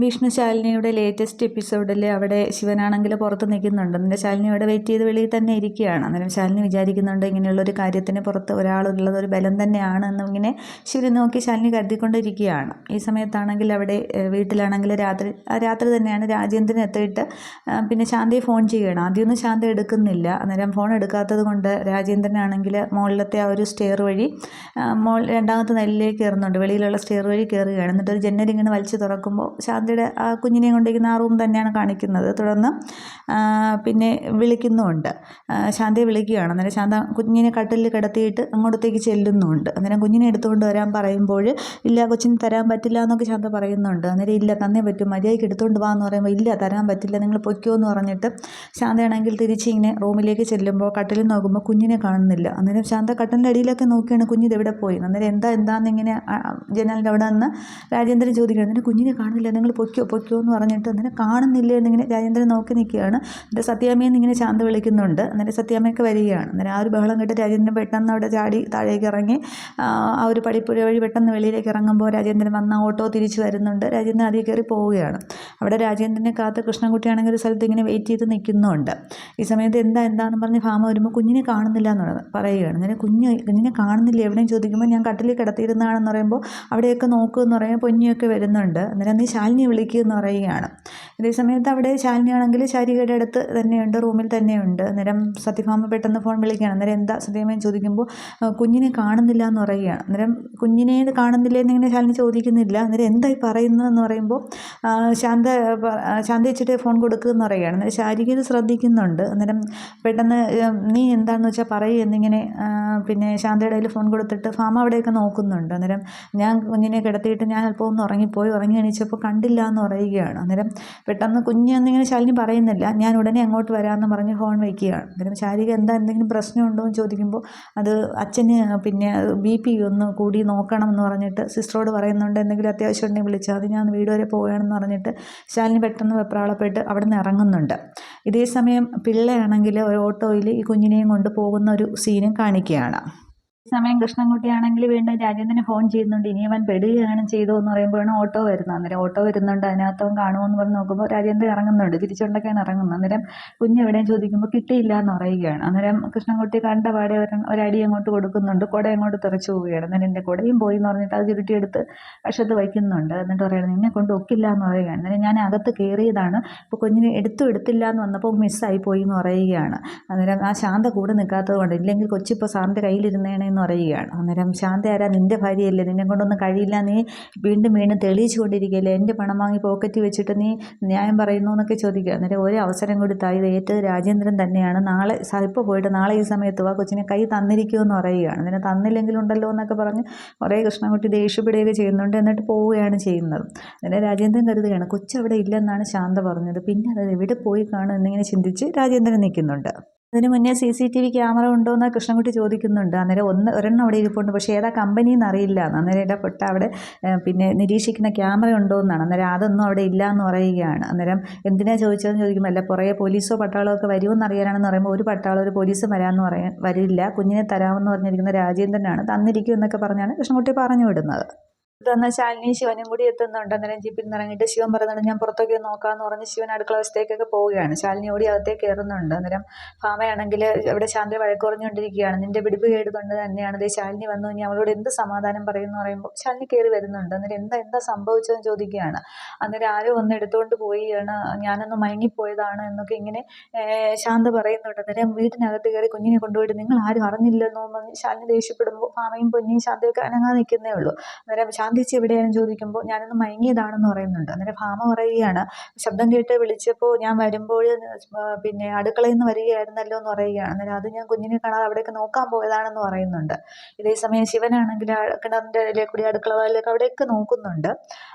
വിഷ്ണുശാലിനിയുടെ latest എപ്പിസോഡിൽ അവിടെ ശിവനാണെങ്കിൽ പുറത്ത് നിൽക്കുന്നുണ്ട്. എന്നിട്ട് ശാലിനി അവിടെ വെയിറ്റ് ചെയ്ത് വെളിയിൽ തന്നെ ഇരിക്കുകയാണ്. അന്നേരം ശാലിനി വിചാരിക്കുന്നുണ്ട് ഇങ്ങനെയുള്ളൊരു കാര്യത്തിന് പുറത്ത് ഒരാളുള്ളത് ഒരു ബലം തന്നെയാണ് എന്നിങ്ങനെ ശിവനെ നോക്കി ശാലിനി കരുതിക്കൊണ്ടിരിക്കുകയാണ്. ഈ സമയത്താണെങ്കിൽ അവിടെ വീട്ടിലാണെങ്കിൽ രാത്രി തന്നെയാണ് രാജേന്ദ്രൻ എത്തിയിട്ട് പിന്നെ ശാന്തയെ ഫോൺ ചെയ്യുകയാണ്. ആദ്യമൊന്നും ശാന്ത എടുക്കുന്നില്ല. അന്നേരം ഫോൺ എടുക്കാത്തത് കൊണ്ട് രാജേന്ദ്രനാണെങ്കിൽ മുകളിലത്തെ ആ ഒരു സ്റ്റെയർ വഴി രണ്ടാമത്തെ നിലയിലേക്ക് കയറുന്നുണ്ട്. വെളിയിലുള്ള സ്റ്റെയർ വഴി കയറുകയാണ്. എന്നിട്ട് ഒരു ജനലിങ്ങനെ വലിച്ചു തുറക്കുമ്പോൾ ശാന്തയുടെ ആ കുഞ്ഞിനെ കൊണ്ടിരിക്കുന്ന ആ റൂം തന്നെയാണ് കാണിക്കുന്നത്. തുടർന്ന് പിന്നെ വിളിക്കുന്നുമുണ്ട്. ശാന്തയെ വിളിക്കുകയാണ്. അന്നേരം ശാന്ത കുഞ്ഞിനെ കട്ടിലിൽ കിടത്തിയിട്ട് അങ്ങോട്ടത്തേക്ക് ചെല്ലുന്നുമുണ്ട്. അന്നേരം കുഞ്ഞിനെ എടുത്തുകൊണ്ട് വരാൻ പറയുമ്പോൾ ഇല്ല കൊച്ചിന് തരാൻ പറ്റില്ല എന്നൊക്കെ ശാന്ത പറയുന്നുണ്ട്. അന്നേരം ഇല്ല തന്നേ പറ്റും, മര്യാദയ്ക്ക് എടുത്തുകൊണ്ട് വാ എന്ന് പറയുമ്പോൾ ഇല്ല തരാൻ പറ്റില്ല, നിങ്ങൾ പൊയ്ക്കോ എന്ന് പറഞ്ഞിട്ട് ശാന്തയാണെങ്കിൽ തിരിച്ച് ഇങ്ങനെ റൂമിലേക്ക് ചെല്ലുമ്പോൾ കട്ടിലിൽ നോക്കുമ്പോൾ കുഞ്ഞിനെ കാണുന്നില്ല. അന്നേരം ശാന്ത കട്ടിലിൻ്റെ അടിയിലൊക്കെ നോക്കിയാണ് കുഞ്ഞിത് എവിടെ പോയി. അന്നേരം എന്താന്നിങ്ങനെ ജനലിൻ്റെ അവിടെ നിന്ന് രാജേന്ദ്രൻ ചോദിക്കുകയാണ്. എന്നിട്ട് കുഞ്ഞിനെ കാണുന്നില്ല, നിങ്ങൾ പൊയ്ക്കോ എന്ന് പറഞ്ഞിട്ട് അന്നേരം കാണുന്നില്ലേ എന്നിങ്ങനെ രാജേന്ദ്രൻ നോക്കി നിൽക്കുകയാണ്. എന്നിട്ട് സത്യാമ്മയെന്ന് ഇങ്ങനെ ശാന്ത വിളിക്കുന്നുണ്ട്. അന്നേരം സത്യാമ്മയൊക്കെ വരികയാണ്. അന്നേരം ആ ഒരു ബഹളം കേട്ട് രാജേന്ദ്രൻ പെട്ടെന്ന് അവിടെ ചാടി താഴേക്ക് ഇറങ്ങി ആ ഒരു പടിപ്പുര വഴി പെട്ടെന്ന് വെളിയിലേക്ക് ഇറങ്ങുമ്പോൾ രാജേന്ദ്രൻ വന്ന ഓട്ടോ തിരിച്ചു വരുന്നുണ്ട്. രാജേന്ദ്രൻ ആദ്യം കയറി പോവുകയാണ്. അവിടെ രാജേന്ദ്രനെ കാത്ത് കൃഷ്ണൻകുട്ടിയാണെങ്കിൽ ഒരു സ്ഥലത്ത് ഇങ്ങനെ വെയിറ്റ് ചെയ്ത് നിൽക്കുന്നുണ്ട്. ഈ സമയത്ത് എന്താണെന്ന് പറഞ്ഞ് ഭാമ വരുമ്പോൾ കുഞ്ഞിനെ കാണുന്നില്ല എന്ന് പറയുകയാണ്. അന്നേരം കുഞ്ഞിനെ കാണുന്നില്ല എവിടെയും ചോദിക്കുമ്പോൾ ഞാൻ കട്ടിലിൽ കിടത്തിയിരുന്നതാണെന്ന് പറയുമ്പോൾ അവിടെയൊക്കെ നോക്കുമെന്ന് പറയുമ്പോൾ പൊന്നിയൊക്കെ വരുന്നുണ്ട്. അന്നേരം നീ ശാലിനി വിളിക്കുമെന്ന് പറയുകയാണ്. ഇതേ സമയത്ത് അവിടെ ശാലിനിയാണെങ്കിൽ ശാരികയുടെ അടുത്ത് തന്നെയുണ്ട്, റൂമിൽ തന്നെയുണ്ട്. അന്നേരം സത്യഭാമ പെട്ടെന്ന് ഫോൺ വിളിക്കുകയാണ്. അന്നേരം എന്താ സത്യഭാമ ചോദിക്കുമ്പോൾ കുഞ്ഞിനെ കാണുന്നില്ല എന്ന് പറയുകയാണ്. അന്നേരം കുഞ്ഞിനെ കാണുന്നില്ല എന്നിങ്ങനെ ശാലിനി ചോദിക്കുന്നില്ല. അന്നേരം എന്തായി പറയുന്നതെന്ന് പറയുമ്പോൾ ശാന്ത വെച്ചിട്ട് ഫോൺ കൊടുക്കുമെന്ന് പറയുകയാണ്. അന്നേരം ശാരിക ഇത് ശ്രദ്ധിക്കുന്നുണ്ട്. അന്നേരം പെട്ടെന്ന് നീ എന്താണെന്ന് വെച്ചാൽ പറയൂ എന്നിങ്ങനെ പിന്നെ ശാന്തയുടെ കയ്യിൽ ഫോൺ കൊടുത്തിട്ട് ഭാമ അവിടെയൊക്കെ നോക്കുന്നുണ്ട്. അന്നേരം ഞാൻ കുഞ്ഞിനെ കിടത്തിയിട്ട് ഞാൻ അല്പം ഒന്ന് ഉറങ്ങി എണീച്ചപ്പോൾ കണ്ടില്ല എന്ന് പറയുകയാണ്. അന്നേരം പെട്ടെന്ന് കുഞ്ഞെന്നിങ്ങനെ ശാലിനി പറയുന്നില്ല. ഞാൻ ഉടനെ അങ്ങോട്ട് വരാമെന്ന് പറഞ്ഞ് ഫോൺ വയ്ക്കുകയാണ്. അന്നേരം ശാരിക എന്തെങ്കിലും പ്രശ്നമുണ്ടോ എന്ന് ചോദിക്കുമ്പോൾ അത് അച്ഛന് പിന്നെ BP ഒന്ന് കൂടി നോക്കണം എന്ന് പറഞ്ഞിട്ട് സിസ്റ്ററോട് പറയുന്നുണ്ട്. എന്തെങ്കിലും അത്യാവശ്യം ഉണ്ടെങ്കിൽ വിളിച്ചാൽ അത് ഞാൻ വീട് വരെ പോവുകയാണെന്ന് പറഞ്ഞിട്ട് ശാലിനി പെട്ടെന്ന് വെപ്രാളപ്പെട്ട് അവിടെ നിന്ന് ഇറങ്ങുന്നുണ്ട്. ഇതേ സമയം പിള്ളയാണെങ്കിൽ ഒരു ഓട്ടോയിൽ ഈ കുഞ്ഞിനെയും കൊണ്ട് പോകുന്ന ഒരു സീനും കാണിക്കുകയാണ്. ഈ സമയം കൃഷ്ണൻകുട്ടിയാണെങ്കിൽ വീണ്ടും രാജേന്ദ്രന് ഫോൺ ചെയ്യുന്നുണ്ട്. ഇനി അവൻ പെടുകയാണ് ചെയ്തോ എന്ന് പറയുമ്പോഴാണ് ഓട്ടോ വരുന്നത്. അന്നേരം ഓട്ടോ വരുന്നുണ്ട്. അതിനകത്ത് അവൻ കാണുമെന്ന് പറഞ്ഞ് നോക്കുമ്പോൾ രാജേന്ദ്രൻ ഇറങ്ങുന്നുണ്ട്. തിരിച്ചുകൊണ്ടൊക്കെയാണ് ഇറങ്ങുന്നത്. അന്നേരം കുഞ്ഞ് എവിടെയും ചോദിക്കുമ്പോൾ കിട്ടിയില്ല എന്ന് പറയുകയാണ്. അന്നേരം കൃഷ്ണൻകുട്ടി കണ്ട പാടെ ഒരടി അങ്ങോട്ട് കൊടുക്കുന്നുണ്ട്. കുട അങ്ങോട്ട് തെറിച്ചു പോവുകയാണ്. അന്നേരം എൻ്റെ കുടയും പോയി എന്ന് പറഞ്ഞിട്ട് അത് ചുരുട്ടിയെടുത്ത് വശത്ത് വയ്ക്കുന്നുണ്ട്. എന്നിട്ട് പറയുന്നത് നിന്നെ കൊണ്ട് ഒക്കില്ല എന്ന് പറയുകയാണ്. അന്നേരം ഞാൻ അകത്ത് കയറിയതാണ്, ഇപ്പോൾ കുഞ്ഞിനെ എടുത്തില്ല എന്ന് വന്നപ്പോൾ മിസ്സായി പോയി എന്ന് പറയുകയാണ്. അന്നേരം ആ ശാന്ത കൂടെ നിൽക്കാത്തത് കൊണ്ട് ഇല്ലെങ്കിൽ കൊച്ചിപ്പോൾ സാറിൻ്റെ കയ്യിലിരുന്നേനെ എന്ന് പറയുകയാണ്. അന്നേരം ശാന്ത ആരാ, നിൻ്റെ ഭാര്യയല്ലേ, നിന്നെ കൊണ്ടൊന്നും കഴിയില്ല, നീ വീണ്ടും തെളിയിച്ചു കൊണ്ടിരിക്കുകയല്ലേ, എൻ്റെ പണം വാങ്ങി പോക്കറ്റിൽ വെച്ചിട്ട് നീ ന്യായം പറയുന്നു എന്നൊക്കെ ചോദിക്കുക. അന്നേരം ഒരു അവസരം കൊടുത്തായി ഇത് ഏറ്റത് രാജേന്ദ്രൻ തന്നെയാണ്, നാളെ ഇപ്പോൾ പോയിട്ട് നാളെ ഈ സമയത്ത് വാ, കൊച്ചിനെ കൈ തന്നിരിക്കുമെന്ന് പറയുകയാണ്. അന്നേരം തന്നില്ലെങ്കിലുണ്ടല്ലോ എന്നൊക്കെ പറഞ്ഞ് കുറേ കൃഷ്ണൻകുട്ടി ദേഷ്യപ്പെടുകയൊക്കെ ചെയ്യുന്നുണ്ട്. എന്നിട്ട് പോവുകയാണ് ചെയ്യുന്നത്. അന്നേരം രാജേന്ദ്രൻ കരുതുകയാണ് കൊച്ചവിടെ ഇല്ലെന്നാണ് ശാന്ത പറഞ്ഞത്, പിന്നെ അത് എവിടെ പോയി കാണും എന്നിങ്ങനെ ചിന്തിച്ച് രാജേന്ദ്രൻ നിൽക്കുന്നുണ്ട്. അതിന് മുന്നേ CCTV ക്യാമറ ഉണ്ടോ എന്ന് കൃഷ്ണൻകുട്ടി ചോദിക്കുന്നുണ്ട്. അന്നേരം ഒരെണ്ണം അവിടെ ഇരിപ്പുണ്ട്, പക്ഷേ ഏതാ കമ്പനിയെന്ന് അറിയില്ല. അന്നേരം ഇടപെട്ട അവിടെ പിന്നെ നിരീക്ഷിക്കുന്ന ക്യാമറ ഉണ്ടോ എന്നാണ്. അന്നേരം അതൊന്നും അവിടെ ഇല്ല എന്ന് പറയുകയാണ്. അന്നേരം എന്തിനാ ചോദിച്ചതെന്ന് ചോദിക്കുമ്പോൾ അല്ല പുറകെ പോലീസോ പട്ടാളമോ ഒക്കെ വരുമെന്ന് അറിയാനാണെന്ന് പറയുമ്പോൾ ഒരു പോലീസും വരില്ല, കുഞ്ഞിനെ തരാമെന്ന് പറഞ്ഞിരിക്കുന്ന രാജേന്ദ്രനാണ്, തന്നിരിക്കും എന്നൊക്കെ പറഞ്ഞാണ് കൃഷ്ണൻകുട്ടി പറഞ്ഞു വിടുന്നത്. തന്ന ശാലിനി ശിവനും കൂടി എത്തുന്നുണ്ട്. അന്നേരം ജീപ്പിൽ നിന്ന് ഇറങ്ങിയിട്ട് ശിവൻ പറയുന്നുണ്ട് ഞാൻ പുറത്തേക്ക് നോക്കാമെന്ന് പറഞ്ഞ് ശിവൻ അടുക്കള വശത്തേക്കൊക്കെ പോവുകയാണ്. ശാലിനി ഓടി അകത്തേക്ക് കയറുന്നുണ്ട്. അന്നേരം ഭാമയാണെങ്കിൽ ഇവിടെ ശാന്തയെ വഴക്ക് പറഞ്ഞുകൊണ്ടിരിക്കുകയാണ്. നിന്റെ പിടിപ്പ് കേടുകൊണ്ട് തന്നെയാണ് ദേ ശാലിനി വന്നു, ഇനി അവളോട് എന്ത് സമാധാനം പറയുമെന്ന് പറയുമ്പോൾ ശാലിനി കയറി വരുന്നുണ്ട്. അന്നേരം എന്താ സംഭവിച്ചതെന്ന് ചോദിക്കുകയാണ്. അന്നേരം ആരോ ഒന്ന് എടുത്തുകൊണ്ട് പോയാണ്, ഞാനൊന്ന് മയങ്ങിപ്പോയതാണ് എന്നൊക്കെ ഇങ്ങനെ ശാന്ത പറയുന്നുണ്ട്. അന്നേരം വീട്ടിനകത്ത് കയറി കുഞ്ഞിനെ കൊണ്ടുപോയിട്ട് നിങ്ങൾ ആരും അറിഞ്ഞില്ലെന്നോ എന്ന് ശാലിനി ദേഷ്യപ്പെടുമ്പോൾ ഭാമയും പൊന്നിയും ശാന്തയൊക്കെ അനങ്ങാതെ നിൽക്കുന്നേ ഉള്ളൂ. അന്നേരം ശാന്തിച്ച് എവിടെയാണെന്ന് ചോദിക്കുമ്പോൾ ഞാനൊന്ന് മയങ്ങിയതാണെന്ന് പറയുന്നുണ്ട്. അന്നേരം ഭാമ പറയുകയാണ് ശബ്ദം കേട്ട് വിളിച്ചപ്പോൾ ഞാൻ വരുമ്പോൾ പിന്നെ അടുക്കളയിൽ നിന്ന് വരികയായിരുന്നല്ലോ എന്ന് പറയുകയാണ്. അന്നേരം അത് ഞാൻ കുഞ്ഞിനെ കാണാതെ അവിടേക്ക് നോക്കാൻ പോയതാണെന്ന് പറയുന്നുണ്ട്. ഇതേ സമയം ശിവനാണെങ്കിൽ കിണറിൻ്റെ ഇടയിൽ കൂടി അടുക്കള വാതിലേക്ക് അവിടെയൊക്കെ നോക്കുന്നുണ്ട്.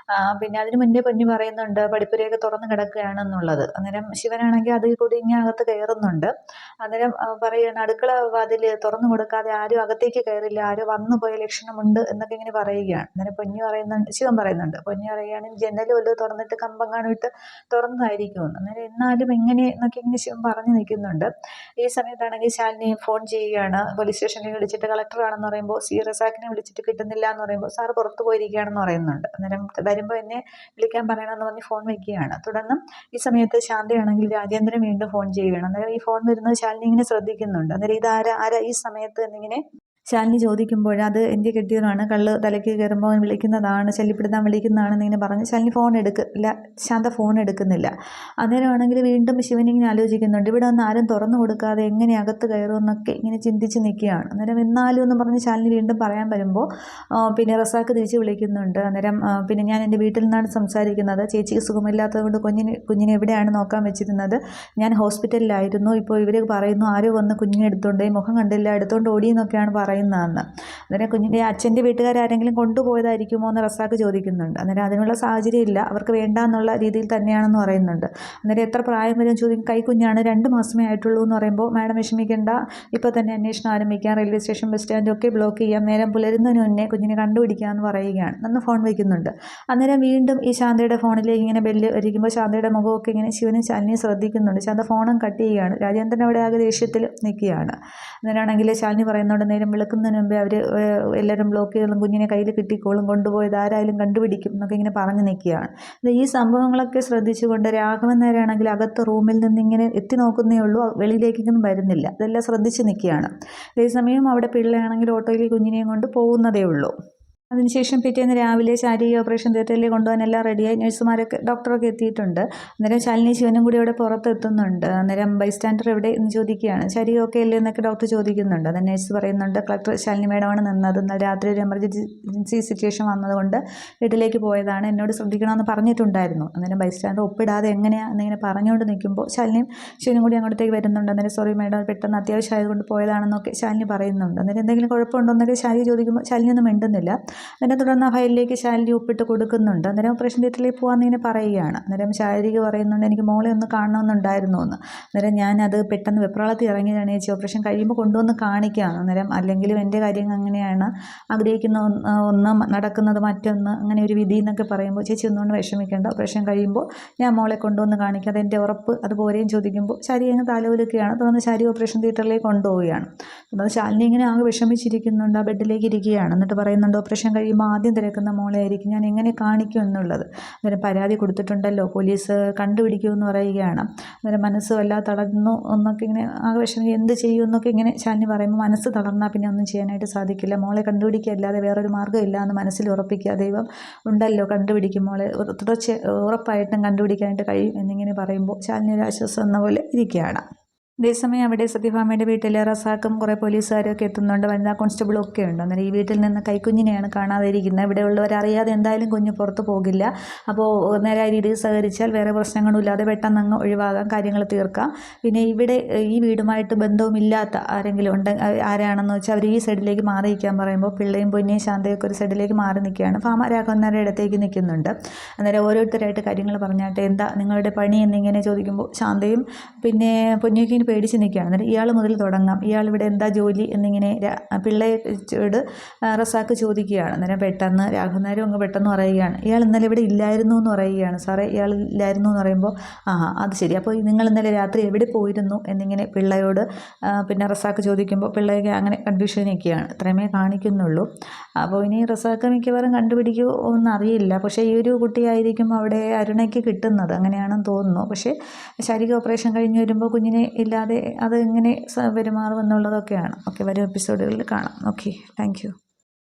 പിന്നെ അതിന് മുന്നേ പൊന്നി പറയുന്നുണ്ട് പഠിപ്പുരയൊക്കെ തുറന്ന് കിടക്കുകയാണെന്നുള്ളത്. അന്നേരം ശിവനാണെങ്കിൽ അതിൽ കൂടി ഇങ്ങനെ അകത്ത് കയറുന്നുണ്ട്. അന്നേരം പറയുകയാണ് അടുക്കള വാതിൽ തുറന്നു കൊടുക്കാതെ ആരും അകത്തേക്ക് കയറില്ല, ആരും വന്നു പോയ ലക്ഷണമുണ്ട് എന്നൊക്കെ ഇങ്ങനെ പറയുകയാണ്. അന്നേരം പൊന്നു പറയുന്നുണ്ട്, ശിവൻ പറയുന്നുണ്ട്, പൊന്നു പറയുകയാണെങ്കിൽ ജനൽ വല്ലതും തുറന്നിട്ട് കമ്പെങ്ങാനും ഇട്ട് തുറന്നതായിരിക്കുമെന്ന്. അന്നേരം എന്നാലും എങ്ങനെ എന്നൊക്കെ ഇങ്ങനെ ശിവൻ പറഞ്ഞു നിൽക്കുന്നുണ്ട്. ഈ സമയത്താണെങ്കിൽ ശാലിനി ഫോൺ ചെയ്യുകയാണ്, പോലീസ് സ്റ്റേഷനിൽ വിളിച്ചിട്ട് കളക്ടറാണെന്ന് പറയുമ്പോൾ റസാക്കിനെ വിളിച്ചിട്ട് കിട്ടുന്നില്ല എന്ന് പറയുമ്പോൾ സാറ് പുറത്ത് പോയിരിക്കുകയാണെന്ന് പറയുന്നുണ്ട്. അന്നേരം വരുമ്പോൾ എന്നെ വിളിക്കാൻ പറയണമെന്ന് പറഞ്ഞ് ഫോൺ വയ്ക്കുകയാണ്. തുടർന്ന് ഈ സമയത്ത് ശാന്തയാണെങ്കിൽ രാജേന്ദ്രൻ വീണ്ടും ഫോൺ ചെയ്യുകയാണ്. അന്നേരം ഈ ഫോൺ വരുന്നത് ശാലിനി ഇങ്ങനെ ശ്രദ്ധിക്കുന്നുണ്ട്. അന്നേരം ഇത് ആരാ ഈ സമയത്ത് എന്നിങ്ങനെ ശാലിനി ചോദിക്കുമ്പോൾ അത് എൻ്റെ കെട്ടിയവനാണ്, കള്ള് തലയ്ക്ക് കയറുമ്പോൾ അവൻ വിളിക്കുന്നതാണ്, ശല്യപ്പെടുത്താൻ വിളിക്കുന്നതാണെന്ന് ഇങ്ങനെ പറഞ്ഞ് ശാലിനി ഫോൺ എടുക്കില്ല. ശാന്ത ഫോൺ എടുക്കുന്നില്ല. അന്നേരമാണെങ്കിൽ വീണ്ടും ശിവനിങ്ങനെ ആലോചിക്കുന്നുണ്ട്, ഇവിടെ വന്ന് ആരും തുറന്നു കൊടുക്കാതെ എങ്ങനെ അകത്ത് കയറുമെന്നൊക്കെ ഇങ്ങനെ ചിന്തിച്ച് നിൽക്കുകയാണ്. അന്നേരം എന്നാലും എന്ന് പറഞ്ഞ് ശാലിനി വീണ്ടും പറയാൻ വരുമ്പോൾ പിന്നെ റസാക്ക് തിരിച്ച് വിളിക്കുന്നുണ്ട്. അന്നേരം പിന്നെ ഞാൻ എൻ്റെ വീട്ടിൽ നിന്നാണ് സംസാരിക്കുന്നത്, ചേച്ചിക്ക് സുഖമില്ലാത്തത് കൊണ്ട് കുഞ്ഞിനെ എവിടെയാണ് നോക്കാൻ വെച്ചിരുന്നത്, ഞാൻ ഹോസ്പിറ്റലിലായിരുന്നു, ഇപ്പോൾ ഇവർ പറയുന്നു ആരോ വന്ന് കുഞ്ഞിനെ എടുത്തോണ്ട് മുഖം കണ്ടില്ല എടുത്തോണ്ട് ഓടിയെന്നൊക്കെയാണ് പറയുന്നതെന്ന്. അന്നേരം കുഞ്ഞിൻ്റെ അച്ഛൻ്റെ വീട്ടുകാരെങ്കിലും കൊണ്ടുപോയതായിരിക്കുമോ എന്ന് റസാക്ക് ചോദിക്കുന്നുണ്ട്. അന്നേരം അതിനുള്ള സാഹചര്യം ഇല്ല, അവർക്ക് വേണ്ട എന്നുള്ള രീതിയിൽ തന്നെയാണെന്ന് പറയുന്നുണ്ട്. അന്നേരം എത്ര പ്രായം വരും ചോദിക്കും, കൈക്കുഞ്ഞാണ്, 2 മാസമേ ആയിട്ടുള്ളൂ എന്ന് പറയുമ്പോൾ മാഡം വിഷമിക്കേണ്ട, ഇപ്പോൾ തന്നെ അന്വേഷണം ആരംഭിക്കാം, റെയിൽവേ സ്റ്റേഷൻ ബസ് സ്റ്റാൻഡും ഒക്കെ ബ്ലോക്ക് ചെയ്യാം, നേരം പുലരുന്നതിന് മുന്നേ കുഞ്ഞിനെ കണ്ടുപിടിക്കാമെന്ന് പറയുകയാണ്. അന്ന് ഫോൺ വയ്ക്കുന്നുണ്ട്. അന്നേരം വീണ്ടും ഈ ശാന്തയുടെ ഫോണിലേക്ക് ഇങ്ങനെ ബെല്ല് അടിക്കുമ്പോൾ ശാന്തയുടെ മുഖമൊക്കെ ഇങ്ങനെ ശിവനും ശാലിനിയും ശ്രദ്ധിക്കുന്നുണ്ട്. ശാന്ത ഫോണും കട്ട് ചെയ്യുകയാണ്. രാജേന്ദ്രൻ അവിടെ ആകെ ദേഷ്യത്തിൽ നിൽക്കുകയാണ്. അന്നേരമാണെങ്കിൽ ശാലിനി പറയുന്നുണ്ട്, നേരം വിളിക്കുന്നതിന് മുമ്പേ അവർ എല്ലാവരും ബ്ലോക്ക് ചെയ്തോളും, കുഞ്ഞിനെ കയ്യിൽ കിട്ടിക്കോളും, കൊണ്ടുപോയത് ആരായാലും കണ്ടുപിടിക്കും എന്നൊക്കെ ഇങ്ങനെ പറഞ്ഞു നിൽക്കുകയാണ്. ഈ സംഭവങ്ങളൊക്കെ ശ്രദ്ധിച്ചുകൊണ്ട് രാഘവൻ നേരെയാണെങ്കിൽ അകത്ത് റൂമിൽ നിന്നിങ്ങനെ എത്തി നോക്കുന്നേ ഉള്ളൂ, വെളിയിലേക്കൊന്നും വരുന്നില്ല. ഇതെല്ലാം ശ്രദ്ധിച്ച് നിൽക്കുകയാണ്. അതേസമയം അവിടെ പിള്ളയാണെങ്കിൽ ഓട്ടോയിൽ കുഞ്ഞിനെയും കൊണ്ട് പോകുന്നതേ ഉള്ളൂ. അതിനുശേഷം പിറ്റേന്ന് രാവിലെ ശാരീരിക ഓപ്പറേഷൻ തിയേറ്ററിൽ കൊണ്ടുപോകാൻ എല്ലാം റെഡിയായി, നഴ്സുമാരൊക്കെ ഡോക്ടറൊക്കെ എത്തിയിട്ടുണ്ട്. അന്നേരം ശാലിനി ശിവനും കൂടി അവിടെ പുറത്തെത്തുന്നുണ്ട്. അന്നേരം ബൈസ്റ്റാൻഡർ എവിടെ എന്ന് ചോദിക്കുകയാണ്. ശരീരം ഓക്കെ അല്ലേ എന്നൊക്കെ ഡോക്ടർ ചോദിക്കുന്നുണ്ട്. അത് നഴ്സ് പറയുന്നുണ്ട്, കളക്ടർ ശാലിനി മേഡമാണ് നിന്നത്, എന്നാൽ രാത്രി ഒരു എമർജൻസി സിറ്റുവേഷൻ വന്നതുകൊണ്ട് വീട്ടിലേക്ക് പോയതാണ്, എന്നോട് ശ്രദ്ധിക്കണമെന്ന് പറഞ്ഞിട്ടുണ്ടായിരുന്നു. അന്നേരം ബൈസ്റ്റാൻഡർ ഒപ്പിടാതെ എങ്ങനെയാണ് എന്നിങ്ങനെ പറഞ്ഞുകൊണ്ട് നിൽക്കുമ്പോൾ ശാലിനിയും ശിവനും കൂടി അങ്ങോട്ടേക്ക് വരുന്നുണ്ട്. അന്നേരം സോറി മേഡം, പെട്ടെന്ന് അത്യാവശ്യമായതുകൊണ്ട് പോയതാണെന്നൊക്കെ ശാലിനി പറയുന്നുണ്ട്. അന്നേരം എന്തെങ്കിലും കുഴപ്പമുണ്ടോ എന്നൊക്കെ ശാലിനി ചോദിക്കുമ്പോൾ ശാലിനിയൊന്നും മിണ്ടുന്നില്ല. അതിനെ തുടർന്ന് ആ ഫയലിലേക്ക് ശാലിനി ഒപ്പിട്ട് കൊടുക്കുന്നുണ്ട്. അന്നേരം ഓപ്പറേഷൻ തിയേറ്ററിലേക്ക് പോകാൻ ഇങ്ങനെ പറയുകയാണ്. അന്നേരം ശാരീരിക പറയുന്നുണ്ട്, എനിക്ക് മോളെ ഒന്ന് കാണണമെന്നുണ്ടായിരുന്നു എന്ന്. അന്നേരം ഞാനത് പെട്ടെന്ന് വെപ്രാളത്തിൽ ഇറങ്ങിയതാണ് ചേച്ചി, ഓപ്പറേഷൻ കഴിയുമ്പോൾ കൊണ്ടുവന്ന് കാണിക്കാം. അന്നേരം അല്ലെങ്കിലും എൻ്റെ കാര്യം അങ്ങനെയാണ്, ആഗ്രഹിക്കുന്ന ഒന്ന് നടക്കുന്നത് മറ്റൊന്ന്, അങ്ങനെ ഒരു വിധി എന്നൊക്കെ പറയുമ്പോൾ ചേച്ചി ഒന്നുകൊണ്ട് വിഷമിക്കേണ്ട, ഓപ്പറേഷൻ കഴിയുമ്പോൾ ഞാൻ മോളെ കൊണ്ടുവന്ന് കാണിക്കാം, അതെൻ്റെ ഉറപ്പ്, അതുപോലെയും ചോദിക്കുമ്പോൾ ശാരി അങ്ങ് താലോലിക്കുകയാണ്. തുടർന്ന് ശാരി ഓപ്പറേഷൻ തിയേറ്ററിലേക്ക് കൊണ്ടുപോവുകയാണ്. തുടർന്ന് ശാലിനി ഇങ്ങനെ ആകെ വിഷമിച്ചിരിക്കുന്നുണ്ട്, ആ ബെഡിലേക്ക് ഇരിക്കുകയാണ്. എന്നിട്ട് പറയുന്നുണ്ട്, ഓപ്പറേഷൻ കഴിയുമ്പോൾ ആദ്യം തിരക്കുന്ന മോളെ ആയിരിക്കും, ഞാൻ എങ്ങനെ കാണിക്കും എന്നുള്ളത്. അന്നേരം പരാതി കൊടുത്തിട്ടുണ്ടല്ലോ, പോലീസ് കണ്ടുപിടിക്കുമെന്ന് പറയുകയാണ്. അന്നേരം മനസ്സ് വല്ലാതെ തളർന്നു എന്നൊക്കെ ഇങ്ങനെ ആകെ വിഷമം, എന്ത് ചെയ്യും എന്നൊക്കെ ഇങ്ങനെ ശാലിനി പറയുമ്പോൾ മനസ്സ് തളർന്നാൽ പിന്നെ ഒന്നും ചെയ്യാനായിട്ട് സാധിക്കില്ല, മോളെ കണ്ടുപിടിക്കുക അല്ലാതെ വേറൊരു മാർഗ്ഗമില്ല എന്ന് മനസ്സിൽ ഉറപ്പിക്കുക, ദൈവം ഉണ്ടല്ലോ കണ്ടുപിടിക്കും മോളെ, ഉറപ്പായിട്ടും കണ്ടുപിടിക്കാനായിട്ട് കഴിയും എന്നിങ്ങനെ പറയുമ്പോൾ ശാലിനി ഒരു ആശ്വാസം എന്ന പോലെ ഇരിക്കുകയാണ്. അതേസമയം അവിടെ സത്യഭാമയുടെ വീട്ടിൽ റസാക്കും കുറേ പോലീസുകാരും ഒക്കെ എത്തുന്നുണ്ട്, വനിതാ കോൺസ്റ്റബിളും ഒക്കെ ഉണ്ട്. അന്നേരം ഈ വീട്ടിൽ നിന്ന് കൈക്കുഞ്ഞിനെയാണ് കാണാതിരിക്കുന്നത്. ഇവിടെ ഉള്ളവരറിയാതെ എന്തായാലും കുഞ്ഞ് പുറത്ത് പോകില്ല. അപ്പോൾ നേരായ രീതിയിൽ സഹകരിച്ചാൽ വേറെ പ്രശ്നങ്ങളില്ലാതെ പെട്ടെന്ന് അങ്ങ് ഒഴിവാകാം, കാര്യങ്ങൾ തീർക്കാം. പിന്നെ ഇവിടെ ഈ വീടുമായിട്ട് ബന്ധവുമില്ലാത്ത ആരെങ്കിലും ഉണ്ടെങ്കിൽ ആരാണെന്ന് വെച്ചാൽ അവർ ഈ സൈഡിലേക്ക് മാറി നിൽക്കാൻ പറയുമ്പോൾ പിള്ളയും പൊന്നിയും ശാന്തയൊക്കെ ഒരു സൈഡിലേക്ക് മാറി നിൽക്കുകയാണ്. ഭാമ രാഘവന്മാരുടെ ഇടത്തേക്ക് നിൽക്കുന്നുണ്ട്. അന്നേരം ഓരോരുത്തരായിട്ട് കാര്യങ്ങൾ പറഞ്ഞാട്ടെ, എന്താ നിങ്ങളുടെ പണി എന്നിങ്ങനെ ചോദിക്കുമ്പോൾ ശാന്തയും പിന്നെ പൊന്നിയൊക്കെ പേടിച്ച് നിൽക്കുകയാണ്. അന്നേരം ഇയാൾ മുതൽ തുടങ്ങാം, ഇയാൾ ഇവിടെ എന്താ ജോലി എന്നിങ്ങനെ പിള്ളയോട് റസാക്ക് ചോദിക്കുകയാണ്. അന്നേരം പെട്ടെന്ന് രാഘവനാരും അങ്ങ് പെട്ടെന്ന് പറയുകയാണ്, ഇയാൾ ഇന്നലെ ഇവിടെ ഇല്ലായിരുന്നു എന്ന് പറയുകയാണ്. സാറേ ഇയാൾ ഇല്ലായിരുന്നു എന്ന് പറയുമ്പോൾ അത് ശരി, അപ്പോൾ നിങ്ങൾ ഇന്നലെ രാത്രി എവിടെ പോയിരുന്നു എന്നിങ്ങനെ പിള്ളയോട് പിന്നെ റസാക്ക് ചോദിക്കുമ്പോൾ പിള്ളയൊക്കെ അങ്ങനെ കൺഫ്യൂഷൻ നിൽക്കുകയാണ്. ഇത്രയുമേ കാണിക്കുന്നുള്ളൂ. അപ്പോൾ ഇനി റസാക്ക് മിക്കവാറും കണ്ടുപിടിക്കുമോ എന്നറിയില്ല. പക്ഷേ ഈ ഒരു കുട്ടിയായിരിക്കും അവിടെ അരുണയ്ക്ക് കിട്ടുന്നത്, അങ്ങനെയാണെന്ന് തോന്നുന്നു. പക്ഷേ ശാരീരിക ഓപ്പറേഷൻ കഴിഞ്ഞ് വരുമ്പോൾ കുഞ്ഞിനെ ഇല്ലാതെ അത് എങ്ങനെ പെരുമാറുമെന്നുള്ളതൊക്കെയാണ്. ഓക്കെ, വരും എപ്പിസോഡുകളിൽ കാണാം. Okay, thank you.